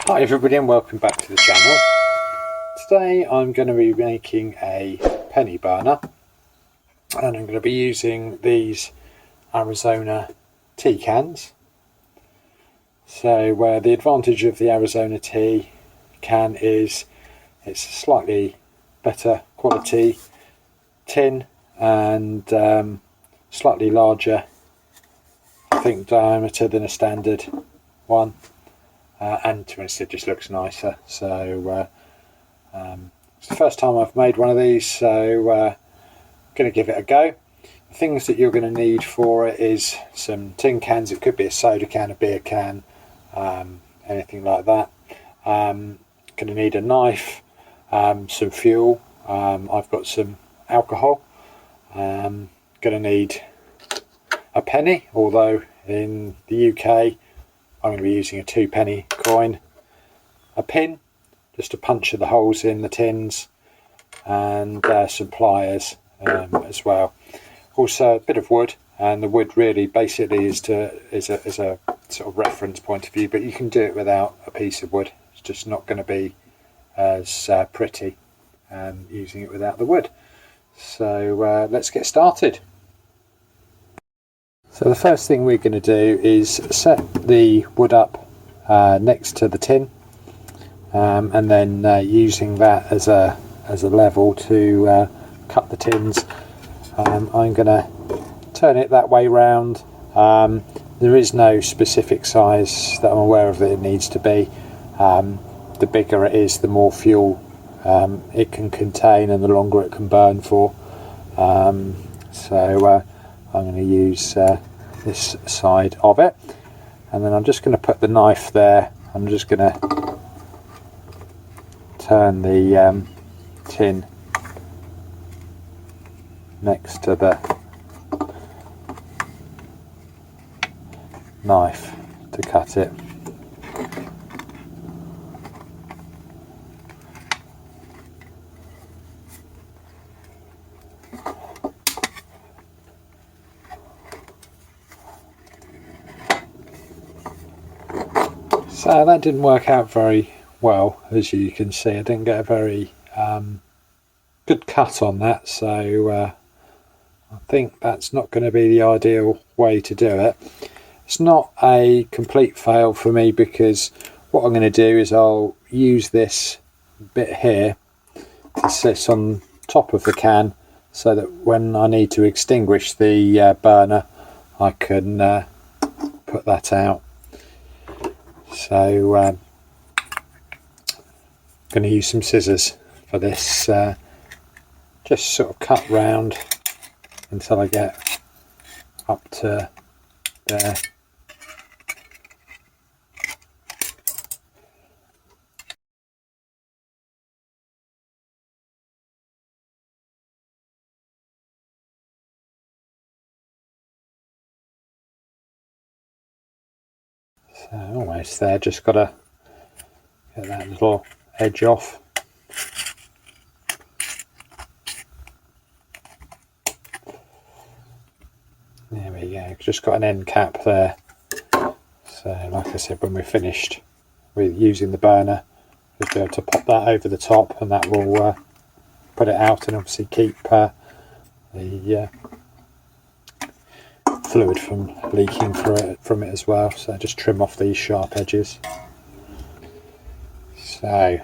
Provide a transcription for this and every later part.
Hi everybody and welcome back to the channel. Today I'm going to be making a penny burner and I'm going to be using these Arizona tea cans. So the advantage of the Arizona tea can is it's a slightly better quality tin and slightly larger, I think, diameter than a standard one. And to be honest, it just looks nicer. So it's the first time I've made one of these, so going to give it a go. The things that you're going to need for it is some tin cans. It could be a soda can, a beer can, anything like that. Going to need a knife, some fuel. I've got some alcohol. Going to need a penny, although in the UK I'm going to be using a 2-penny coin, a pin just to puncture the holes in the tins, and some pliers as well. Also a bit of wood, and the wood really basically is a sort of reference point of view, but you can do it without a piece of wood. It's just not going to be as pretty using it without the wood. So let's get started. So the first thing we're going to do is set the wood up next to the tin, and then using that as a level to cut the tins. I'm going to turn it that way round. There is no specific size that I'm aware of that it needs to be. The bigger it is, the more fuel it can contain and the longer it can burn for. So I'm going to use this side of it, and then I'm just going to put the knife there. I'm just going to turn the tin next to the knife to cut it. So that didn't work out very well, as you can see. I didn't get a very good cut on that, so I think that's not going to be the ideal way to do it. It's not a complete fail for me, because what I'm going to do is I'll use this bit here to sit on top of the can, so that when I need to extinguish the burner, I can put that out. So I'm going to use some scissors for this, just sort of cut round until I get up to there. So almost there, just got to get that little edge off. There we go, just got an end cap there. So like I said, when we're finished with using the burner, just be able to pop that over the top, and that will put it out and obviously keep the fluid from leaking from it as well. So just trim off these sharp edges. So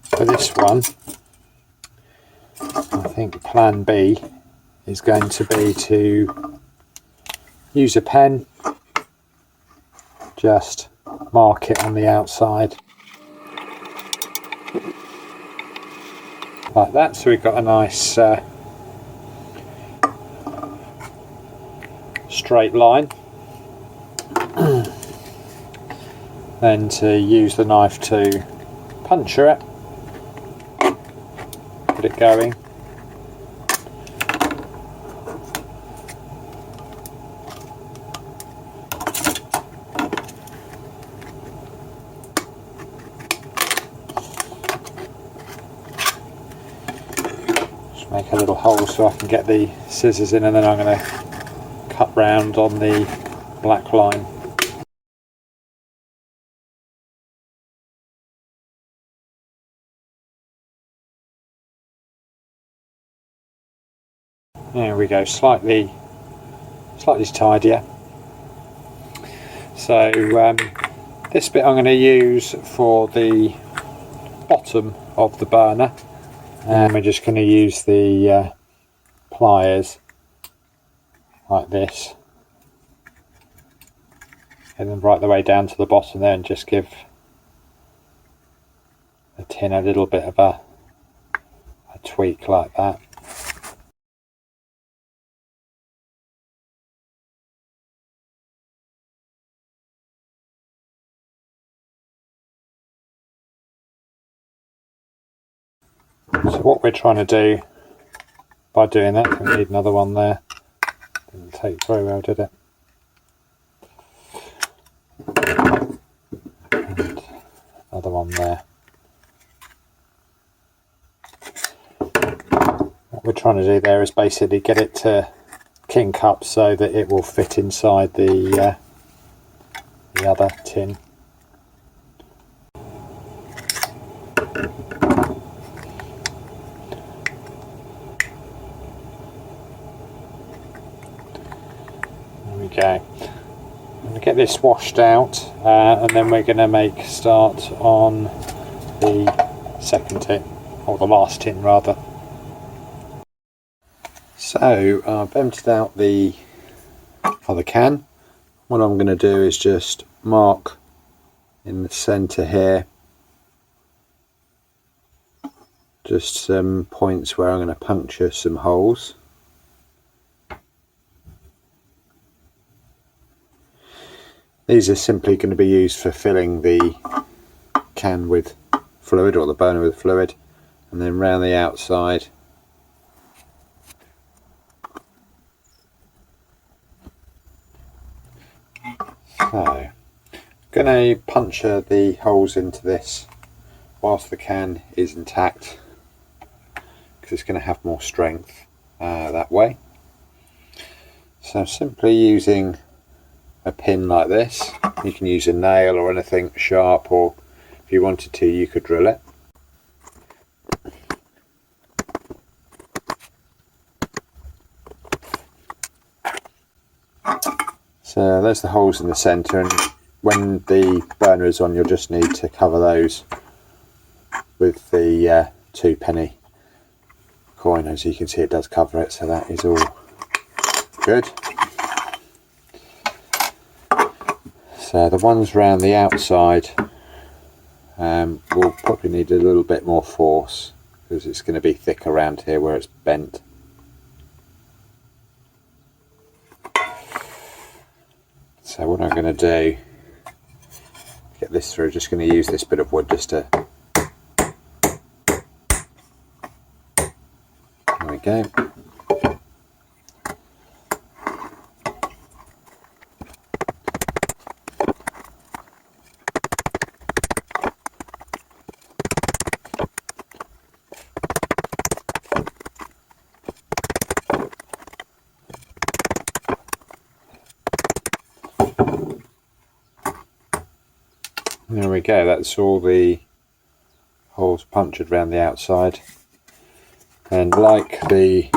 for this one, I think plan B is going to be to use a pen, just mark it on the outside like that, so we've got a nice straight line. Then to use the knife to puncture it, get it going. Just make a little hole so I can get the scissors in, and then I'm going to cut round on the black line. There we go, slightly tidier. So this bit I'm going to use for the bottom of the burner, and we're just going to use the pliers like this, and then right the way down to the bottom there, and just give the tin a little bit of a tweak like that. So what we're trying to do by doing that, we need another one there. Didn't take very well, did it? And another one there. What we're trying to do there is basically get it to kink up so that it will fit inside the other tin. Go. I'm going to get this washed out, and then we're going to start on the second tin, or the last tin rather. So I've emptied out the other can. What I'm going to do is just mark in the centre here just some points where I'm going to puncture some holes. These are simply going to be used for filling the can with fluid, or the burner with fluid, and then round the outside so I'm going to puncture the holes into this whilst the can is intact, because it's going to have more strength that way. So simply using a pin like this, you can use a nail or anything sharp, or if you wanted to you could drill it. So there's the holes in the centre, and when the burner is on you'll just need to cover those with the 2-penny coin. As you can see, it does cover it, so that is all good. So the ones round the outside will probably need a little bit more force, because it's going to be thick around here where it's bent. So what I'm going to do, get this through, just going to use this bit of wood just to, there we go. There we go, that's all the holes punctured around the outside. And like the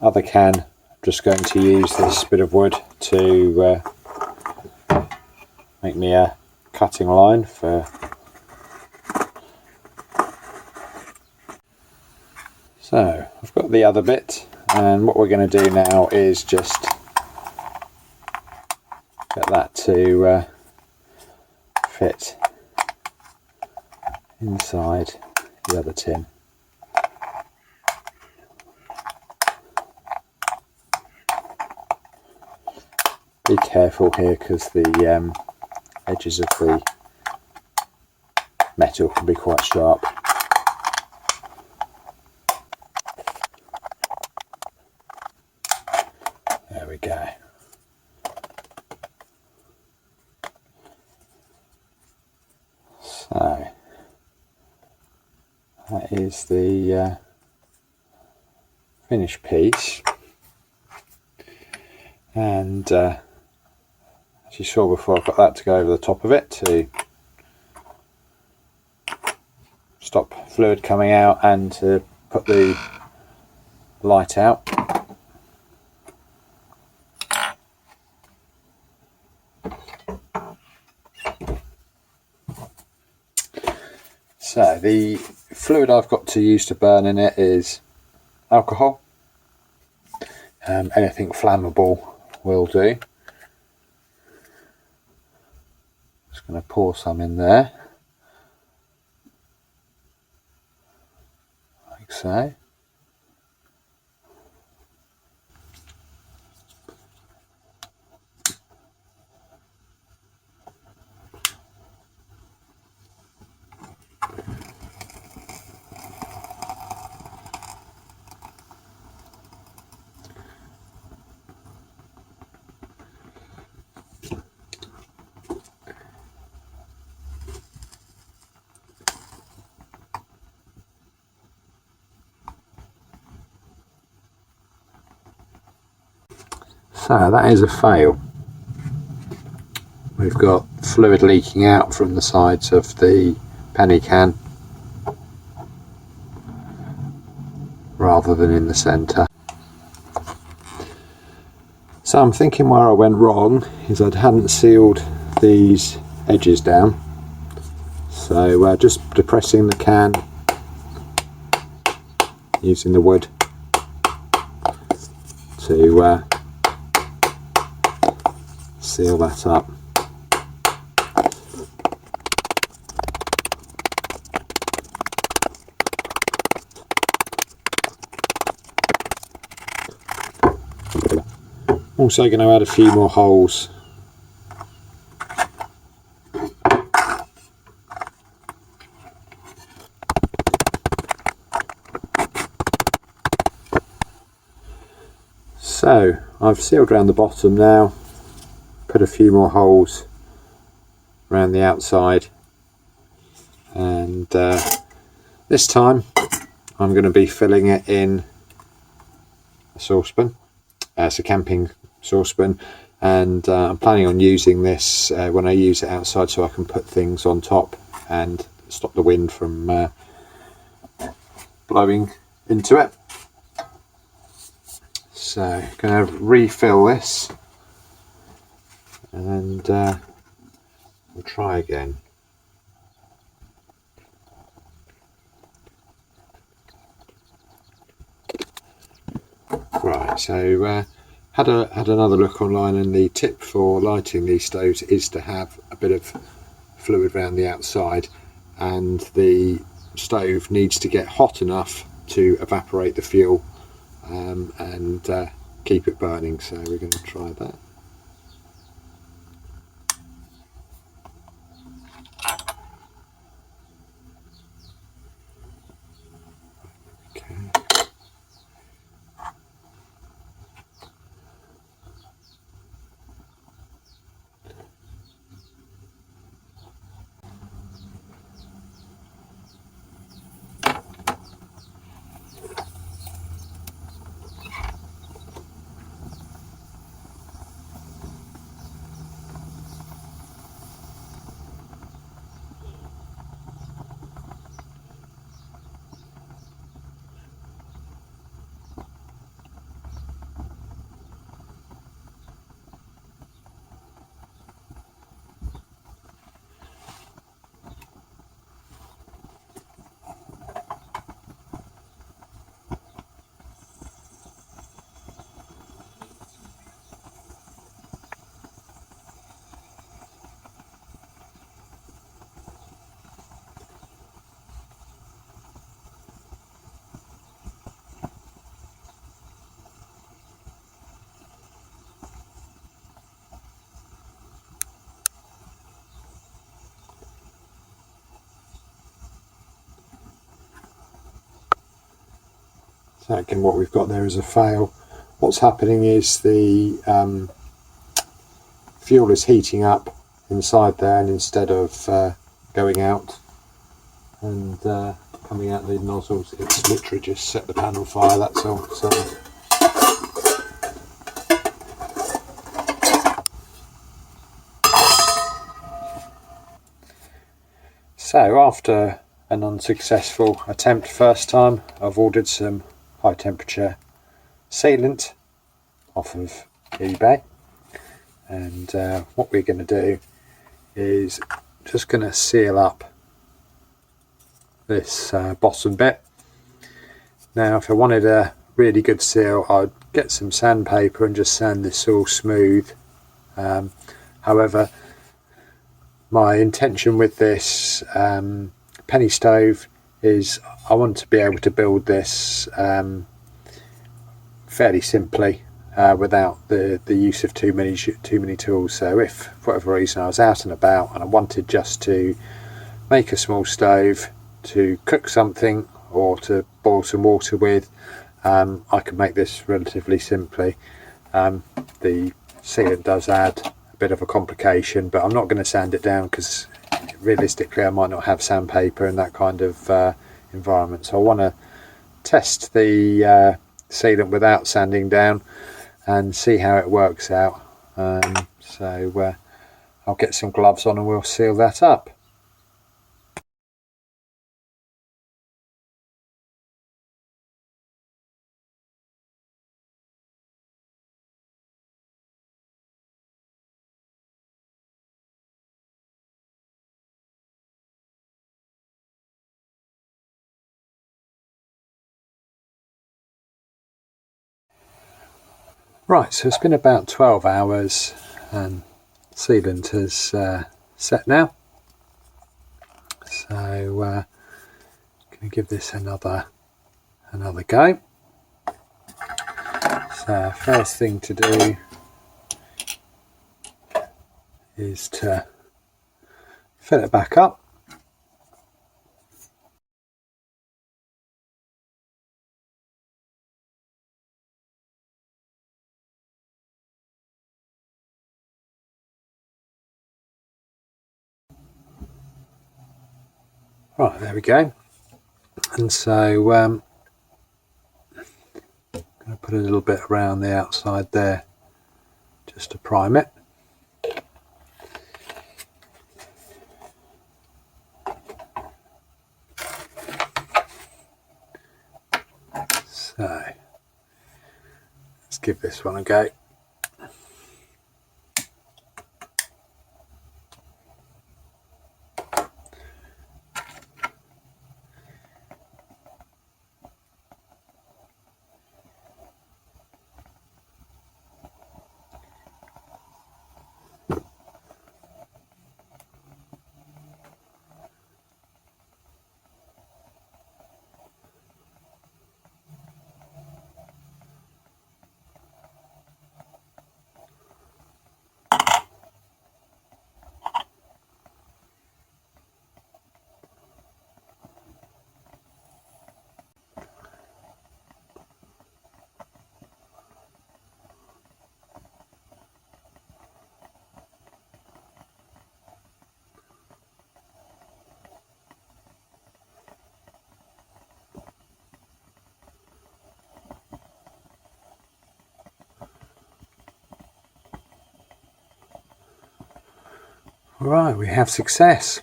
other can, I'm just going to use this bit of wood to make me a cutting line for. So I've got the other bit, and what we're going to do now is just get that to fit inside the other tin. Be careful here, because the edges of the metal can be quite sharp. There we go. So that is the finished piece, and as you saw before, I've got that to go over the top of it to stop fluid coming out and to put the light out. So the fluid I've got to use to burn in it is alcohol. Anything flammable will do. Just going to pour some in there, like so. So that is a fail. We've got fluid leaking out from the sides of the penny can rather than in the centre. So I'm thinking where I went wrong is I hadn't sealed these edges down. So just depressing the can using the wood to seal that up. Also going to add a few more holes. So I've sealed around the bottom now, put a few more holes around the outside, and this time I'm going to be filling it in a saucepan. It's a camping saucepan, and I'm planning on using this when I use it outside so I can put things on top and stop the wind from blowing into it. So going to refill this and we'll try again. Right, so had another look online, and the tip for lighting these stoves is to have a bit of fluid around the outside, and the stove needs to get hot enough to evaporate the fuel and keep it burning. So we're going to try that. So again, what we've got there is a fail. What's happening is the fuel is heating up inside there, and instead of going out and coming out the nozzles. It's literally just set the pan on fire, that's all. So after an unsuccessful attempt first time, I've ordered some high temperature sealant off of eBay, and what we're going to do is just going to seal up this bottom bit. Now if I wanted a really good seal, I'd get some sandpaper and just sand this all smooth. However, my intention with this penny stove is I want to be able to build this fairly simply without the use of too many tools. So if for whatever reason I was out and about and I wanted just to make a small stove to cook something or to boil some water with, I can make this relatively simply. The sealant does add a bit of a complication, but I'm not going to sand it down because realistically I might not have sandpaper in that kind of environment. So I want to test the sealant without sanding down and see how it works out. So I'll get some gloves on and we'll seal that up. Right, so it's been about 12 hours and sealant has set now. So going to give this another go. So first thing to do is to fill it back up. Right, there we go. And so I'm going to put a little bit around the outside there just to prime it. So let's give this one a go. Right, we have success.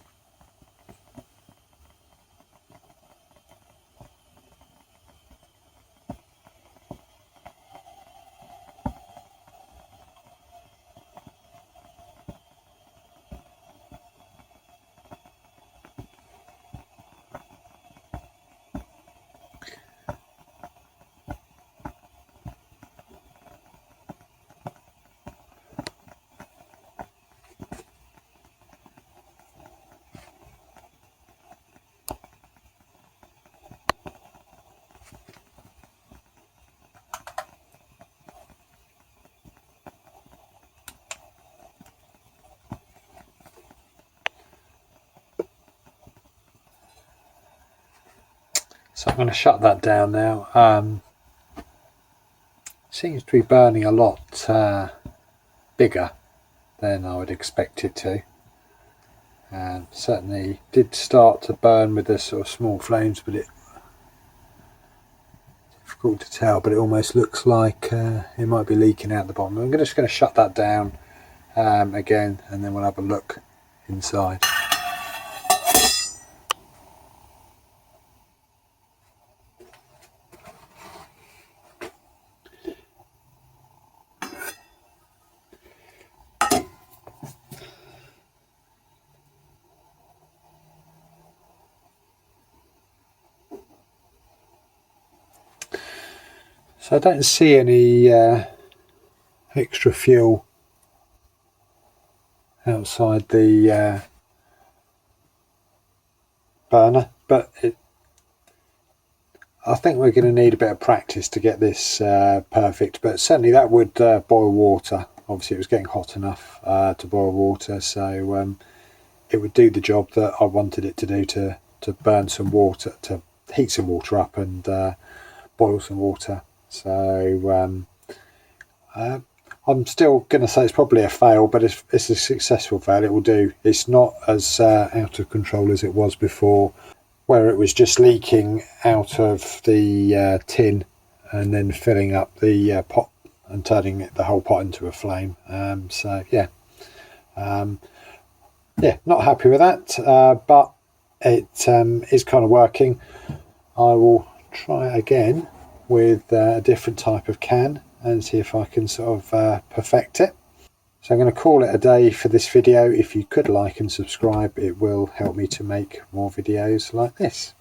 So I'm going to shut that down now. Seems to be burning a lot bigger than I would expect it to. and certainly did start to burn with the sort of small flames, but it's difficult to tell, but it almost looks like it might be leaking out the bottom. I'm just going to shut that down again, and then we'll have a look inside. So I don't see any extra fuel outside the burner, but I think we're going to need a bit of practice to get this perfect, but certainly that would boil water. Obviously it was getting hot enough to boil water, so it would do the job that I wanted it to do, to burn some water, to heat some water up and boil some water. So I'm still going to say it's probably a fail, but it's a successful fail. It will do. It's not as out of control as it was before, where it was just leaking out of the tin and then filling up the pot and turning the whole pot into a flame. So yeah, not happy with that, but it is kind of working. I will try again with a different type of can and see if I can sort of perfect it. So I'm going to call it a day for this video. If you could like and subscribe, it will help me to make more videos like this.